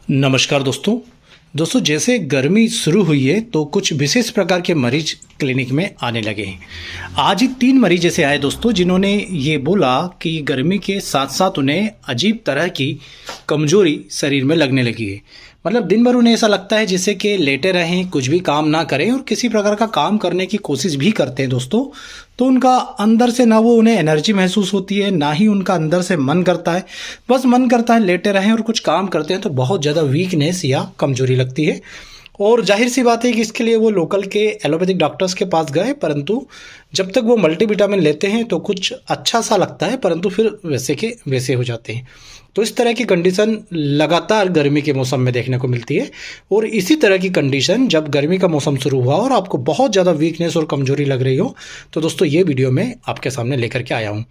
नमस्कार दोस्तों जैसे गर्मी शुरू हुई है तो कुछ विशेष प्रकार के मरीज क्लिनिक में आने लगे हैं। आज ही 3 मरीज ऐसे आए दोस्तों जिन्होंने ये बोला कि गर्मी के साथ साथ उन्हें अजीब तरह की कमजोरी शरीर में लगने लगी है। मतलब दिन भर उन्हें ऐसा लगता है जैसे कि लेटे रहें, कुछ भी काम ना करें और किसी प्रकार का काम करने की कोशिश भी करते हैं दोस्तों, तो उनका अंदर से ना वो उन्हें एनर्जी महसूस होती है, ना ही उनका अंदर से मन करता है। बस मन करता है लेटे रहें और कुछ काम करते हैं तो बहुत ज़्यादा वीकनेस या कमजोरी लगती है। और जाहिर सी बात है कि इसके लिए वो लोकल के एलोपैथिक डॉक्टर्स के पास गए, परंतु जब तक वो मल्टीविटामिन लेते हैं तो कुछ अच्छा सा लगता है, परंतु फिर वैसे के वैसे हो जाते हैं। तो इस तरह की कंडीशन लगातार गर्मी के मौसम में देखने को मिलती है। और इसी तरह की कंडीशन जब गर्मी का मौसम शुरू हुआ और आपको बहुत ज़्यादा वीकनेस और कमजोरी लग रही हो तो दोस्तों ये वीडियो मैं आपके सामने लेकर के आया हूँ।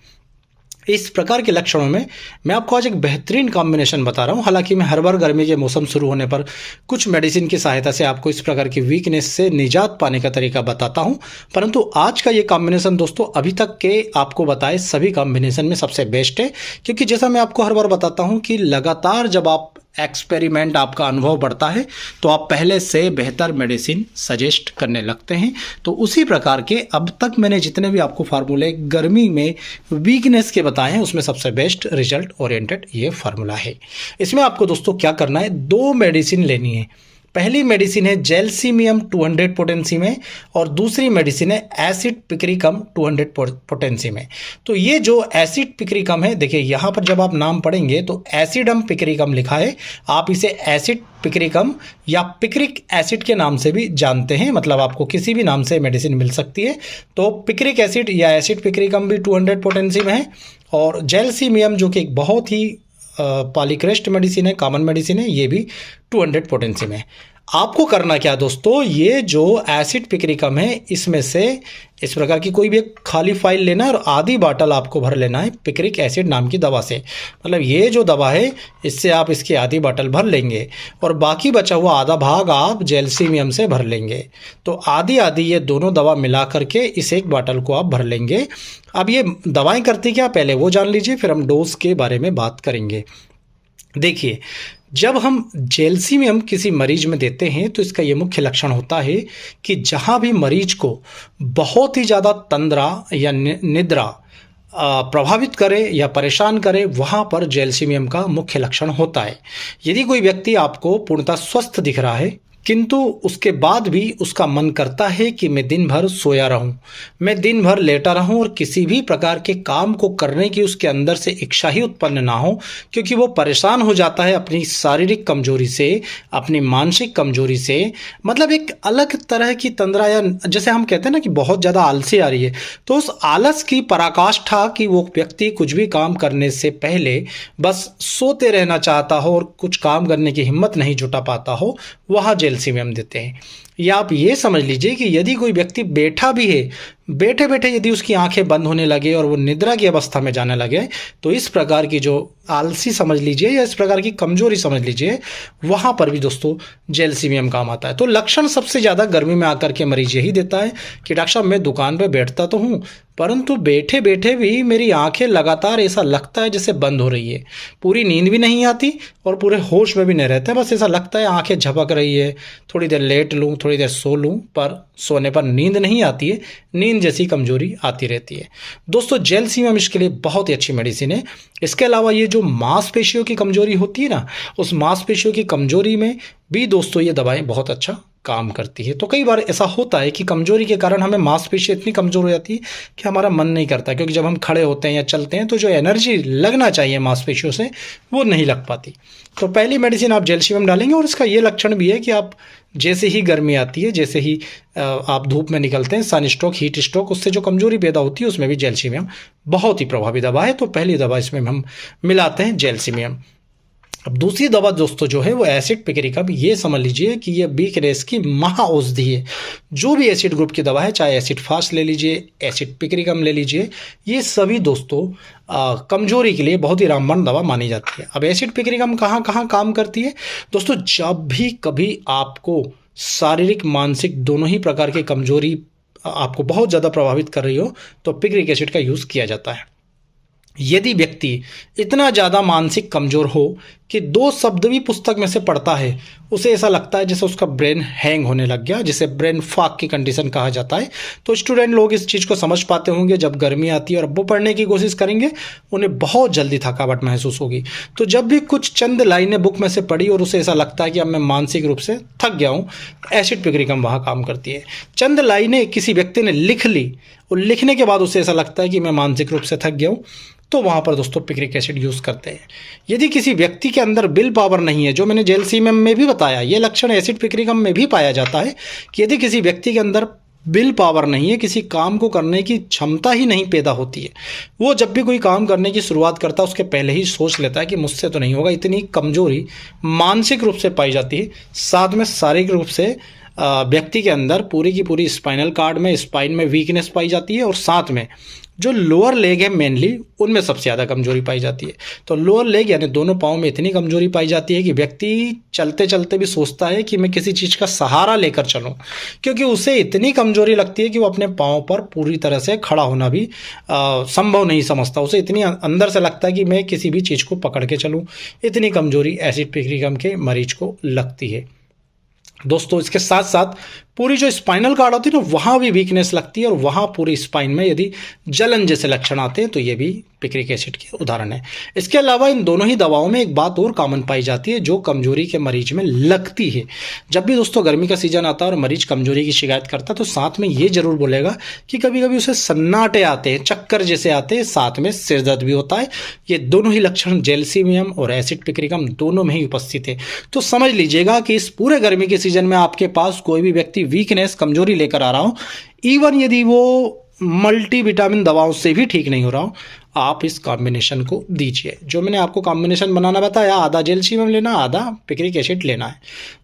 इस प्रकार के लक्षणों में मैं आपको आज एक बेहतरीन कॉम्बिनेशन बता रहा हूं। हालांकि मैं हर बार गर्मी के मौसम शुरू होने पर कुछ मेडिसिन की सहायता से आपको इस प्रकार की वीकनेस से निजात पाने का तरीका बताता हूं, परंतु आज का ये कॉम्बिनेशन दोस्तों अभी तक के आपको बताए सभी कॉम्बिनेशन में सबसे बेस्ट है। क्योंकि जैसा मैं आपको हर बार बताता हूँ कि लगातार जब आप एक्सपेरिमेंट आपका अनुभव बढ़ता है तो आप पहले से बेहतर मेडिसिन सजेस्ट करने लगते हैं। तो उसी प्रकार के अब तक मैंने जितने भी आपको फार्मूले गर्मी में वीकनेस के बताए हैं उसमें सबसे बेस्ट रिजल्ट ओरिएंटेड ये फार्मूला है। इसमें आपको दोस्तों क्या करना है, 2 मेडिसिन लेनी है। पहली मेडिसिन है जेलसीमियम 200 पोटेंसी में और दूसरी मेडिसिन है एसिड पिक्रिकम 200 पोटेंसी में। तो ये जो एसिड पिक्रिकम है, देखिए यहाँ पर जब आप नाम पढ़ेंगे तो एसिडम पिक्रिकम लिखा है, आप इसे एसिड पिक्रिकम या पिक्रिक एसिड के नाम से भी जानते हैं। मतलब आपको किसी भी नाम से मेडिसिन मिल सकती है। तो पिक्रिक एसिड या एसिड पिक्रिकम भी 200 पोटेंसी में है और जेलसीमियम जो कि एक बहुत ही पॉलीक्रेस्ट मेडिसिन है, कॉमन मेडिसिन है, ये भी 200 पोटेंसी में। आपको करना क्या दोस्तों, ये जो एसिड पिक्रिकम है इसमें से इस प्रकार की कोई भी एक खाली फाइल लेना है और आधी बाटल आपको भर लेना है पिक्रिक एसिड नाम की दवा से। मतलब ये जो दवा है इससे आप इसकी आधी बाटल भर लेंगे और बाकी बचा हुआ आधा भाग आप जेलसीमियम से भर लेंगे। तो आधी आधी ये दोनों दवा मिला करके इस एक बाटल को आप भर लेंगे। अब ये दवाएं करती क्या पहले वो जान लीजिए, फिर हम डोज के बारे में बात करेंगे। देखिए, जब हम जेलसीमियम किसी मरीज में देते हैं तो इसका ये मुख्य लक्षण होता है कि जहाँ भी मरीज को बहुत ही ज़्यादा तंद्रा या निद्रा प्रभावित करे या परेशान करे, वहाँ पर जेलसीमियम का मुख्य लक्षण होता है। यदि कोई व्यक्ति आपको पूर्णतः स्वस्थ दिख रहा है किंतु उसके बाद भी उसका मन करता है कि मैं दिन भर सोया रहूं, मैं दिन भर लेटा रहूं और किसी भी प्रकार के काम को करने की उसके अंदर से इच्छा ही उत्पन्न ना हो, क्योंकि वो परेशान हो जाता है अपनी शारीरिक कमजोरी से, अपनी मानसिक कमजोरी से। मतलब एक अलग तरह की तंद्रा या जैसे हम कहते हैं ना कि बहुत ज़्यादा आलसी आ रही है, तो उस आलस की पराकाष्ठा कि वो व्यक्ति कुछ भी काम करने से पहले बस सोते रहना चाहता हो और कुछ काम करने की हिम्मत नहीं जुटा पाता हो, वहाँ जेलसीमियम देते हैं। या आप ये समझ लीजिए कि यदि कोई व्यक्ति बैठा भी है, बैठे बैठे यदि उसकी आंखें बंद होने लगे और वो निद्रा की अवस्था में जाने लगे, तो इस प्रकार की जो आलसी समझ लीजिए या इस प्रकार की कमजोरी समझ लीजिए, वहां पर भी दोस्तों जेलसीमियम काम आता है। तो लक्षण सबसे ज़्यादा गर्मी में आकर के मरीज यही देता है कि डॉक्टर साहब मैं दुकान पर बैठता तो हूँ, परंतु बैठे बैठे भी मेरी आंखें लगातार ऐसा लगता है जैसे बंद हो रही है, पूरी नींद भी नहीं आती और पूरे होश में भी नहीं रहते, बस ऐसा लगता है आंखें झपक रही है, थोड़ी देर लेट लूँ, थोड़ी देर सो लूँ, पर सोने पर नींद नहीं आती है, नींद जैसी कमजोरी आती रहती है। दोस्तों जेलसीमियम इसके लिए बहुत ही अच्छी मेडिसिन है। इसके अलावा ये जो मांसपेशियों की कमजोरी होती है ना, उस मांसपेशियों की कमजोरी में भी दोस्तों ये दवाएं बहुत अच्छा काम करती है। तो कई बार ऐसा होता है कि कमजोरी के कारण हमें मांसपेशी इतनी कमजोर हो जाती है कि हमारा मन नहीं करता, क्योंकि जब हम खड़े होते हैं या चलते हैं तो जो एनर्जी लगना चाहिए मांसपेशियों से वो नहीं लग पाती। तो पहली मेडिसिन आप जेलसीमियम डालेंगे और इसका ये लक्षण भी है कि आप जैसे ही गर्मी आती है, जैसे ही आप धूप में निकलते हैं, सन स्ट्रोक, हीट स्ट्रोक, उससे जो कमजोरी पैदा होती है उसमें भी जेलसीमियम बहुत ही प्रभावी दवा है। तो पहली दवा इसमें हम मिलाते हैं जेलसीमियम। अब दूसरी दवा दोस्तों जो है वो एसिड पिक्रिकम। ये समझ लीजिए कि ये वीकनेस की महा औषधि है। जो भी एसिड ग्रुप की दवा है, चाहे एसिड फास्ट ले लीजिए, एसिड पिक्रिकम ले लीजिए, ये सभी दोस्तों कमजोरी के लिए बहुत ही रामबाण दवा मानी जाती है। अब एसिड पिक्रिकम कहाँ कहाँ काम करती है दोस्तों, जब भी कभी आपको शारीरिक मानसिक दोनों ही प्रकार की कमजोरी आपको बहुत ज़्यादा प्रभावित कर रही हो तो पिक्रिक एसिड का यूज़ किया जाता है। यदि व्यक्ति इतना ज़्यादा मानसिक कमज़ोर हो कि 2 शब्द भी पुस्तक में से पढ़ता है उसे ऐसा लगता है जैसे उसका ब्रेन हैंग होने लग गया, जिसे ब्रेन फॉग की कंडीशन कहा जाता है। तो स्टूडेंट लोग इस चीज़ को समझ पाते होंगे, जब गर्मी आती है और वो पढ़ने की कोशिश करेंगे उन्हें बहुत जल्दी थकावट महसूस होगी। तो जब भी कुछ चंद लाइनें बुक में से पढ़ी और उसे ऐसा लगता है कि अब मैं मानसिक रूप से थक गया हूँ, एसिड पिक्रिकम वहाँ काम करती है। चंद लाइनें किसी व्यक्ति ने लिख ली और लिखने के बाद उसे ऐसा लगता है कि मैं मानसिक रूप से थक गया हूँ, तो वहाँ पर दोस्तों पिक्रिक एसिड यूज़ करते हैं। यदि किसी व्यक्ति के अंदर विल पावर नहीं है, जो मैंने जेलसीएम में भी बताया, ये लक्षण एसिड पिक्रिकम में भी पाया जाता है कि यदि किसी व्यक्ति के अंदर विल पावर नहीं है, किसी काम को करने की क्षमता ही नहीं पैदा होती है, वो जब भी कोई काम करने की शुरुआत करता है उसके पहले ही सोच लेता है कि मुझसे तो नहीं होगा, इतनी कमजोरी मानसिक रूप से पाई जाती है। साथ में शारीरिक रूप से व्यक्ति के अंदर पूरी की पूरी स्पाइनल कार्ड में, स्पाइन में वीकनेस पाई जाती है और साथ में जो लोअर लेग है मेनली उनमें सबसे ज़्यादा कमजोरी पाई जाती है। तो लोअर लेग यानी दोनों पाँव में इतनी कमजोरी पाई जाती है कि व्यक्ति चलते चलते भी सोचता है कि मैं किसी चीज़ का सहारा लेकर चलूं, क्योंकि उसे इतनी कमजोरी लगती है कि वो अपने पाँव पर पूरी तरह से खड़ा होना भी संभव नहीं समझता। उसे इतनी अंदर से लगता है कि मैं किसी भी चीज़ को पकड़ के चलूँ। इतनी कमजोरी एसिड पिक्रिकम के मरीज को लगती है। दोस्तों इसके साथ साथ पूरी जो स्पाइनल कार्ड होती है ना, वहाँ भी वीकनेस लगती है और वहाँ पूरी स्पाइन में यदि जलन जैसे लक्षण आते हैं तो ये भी पिक्रिक एसिड के उदाहरण है। इसके अलावा इन दोनों ही दवाओं में एक बात और कॉमन पाई जाती है जो कमजोरी के मरीज में लगती है। जब भी दोस्तों गर्मी का सीजन आता है और मरीज कमजोरी की शिकायत करता है तो साथ में ये जरूर बोलेगा कि कभी कभी उसे सन्नाटे आते हैं, चक्कर जैसे आते हैं, साथ में सिर दर्द भी होता है। ये दोनों ही लक्षण जेलसीमियम और एसिड पिक्रिकम दोनों में ही उपस्थित है। तो समझ लीजिएगा कि इस पूरे गर्मी के सीजन में आपके पास कोई भी व्यक्ति वीकनेस, कमजोरी लेकर आ रहा हो, इवन यदि वो मल्टीविटामिन दवाओं से भी ठीक नहीं हो रहा हो, आप इस कॉम्बिनेशन को दीजिए। जो मैंने आपको कॉम्बिनेशन बनाना बताया, आधा जेलसीमियम लेना, आधा पिक्रिक एसिड लेना है।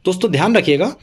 दोस्तों ध्यान रखिएगा,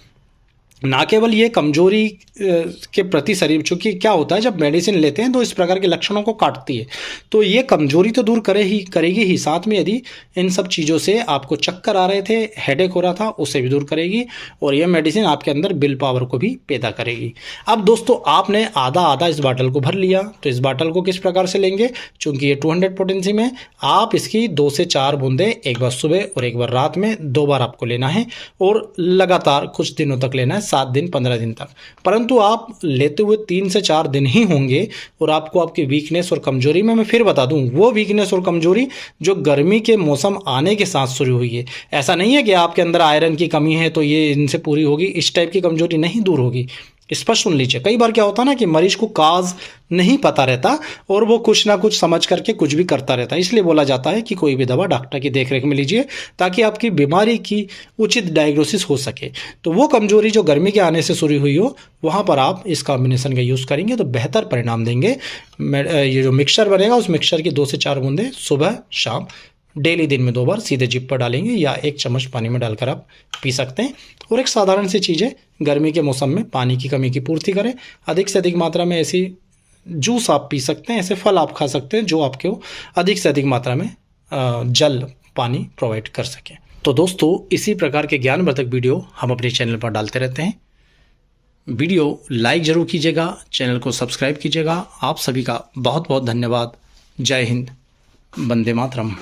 ना केवल ये कमजोरी के प्रति शरीर, चूंकि क्या होता है जब मेडिसिन लेते हैं तो इस प्रकार के लक्षणों को काटती है, तो ये कमजोरी तो दूर करेगी ही, साथ में यदि इन सब चीज़ों से आपको चक्कर आ रहे थे, हेडेक हो रहा था, उसे भी दूर करेगी और ये मेडिसिन आपके अंदर विल पावर को भी पैदा करेगी। अब दोस्तों आपने आधा आधा इस बाटल को भर लिया, तो इस बाटल को किस प्रकार से लेंगे, चूंकि ये 200 पोटेंसी में, आप इसकी 2 से 4 बूंदे एक बार सुबह और एक बार रात में 2 बार आपको लेना है और लगातार कुछ दिनों तक लेना है, 7 दिन 15 दिन तक। परंतु आप लेते हुए 3 से 4 दिन ही होंगे और आपको आपकी वीकनेस और कमजोरी में, मैं फिर बता दूं, वो वीकनेस और कमजोरी जो गर्मी के मौसम आने के साथ शुरू हुई है। ऐसा नहीं है कि आपके अंदर आयरन की कमी है तो ये इनसे पूरी होगी, इस टाइप की कमजोरी नहीं दूर होगी। स्पष्ट सुन लीजिए, कई बार क्या होता है ना कि मरीज को काज नहीं पता रहता और वो कुछ ना कुछ समझ करके कुछ भी करता रहता है। इसलिए बोला जाता है कि कोई भी दवा डॉक्टर की देखरेख में लीजिए ताकि आपकी बीमारी की उचित डायग्नोसिस हो सके। तो वो कमजोरी जो गर्मी के आने से शुरू हुई हो, वहाँ पर आप इस कॉम्बिनेशन का यूज़ करेंगे तो बेहतर परिणाम देंगे। ये जो मिक्सचर बनेगा उस मिक्सचर की 2 से 4 बूंदे सुबह शाम डेली दिन में 2 बार सीधे जिप पर डालेंगे या 1 चम्मच पानी में डालकर आप पी सकते हैं। और एक साधारण सी चीज़ है, गर्मी के मौसम में पानी की कमी की पूर्ति करें। अधिक से अधिक मात्रा में ऐसी जूस आप पी सकते हैं, ऐसे फल आप खा सकते हैं जो आपको अधिक से अधिक मात्रा में जल पानी प्रोवाइड कर सकें। तो दोस्तों इसी प्रकार के ज्ञानवर्धक वीडियो हम अपने चैनल पर डालते रहते हैं। वीडियो लाइक ज़रूर कीजिएगा, चैनल को सब्सक्राइब कीजिएगा। आप सभी का बहुत बहुत धन्यवाद। जय हिंद, वंदे मातरम।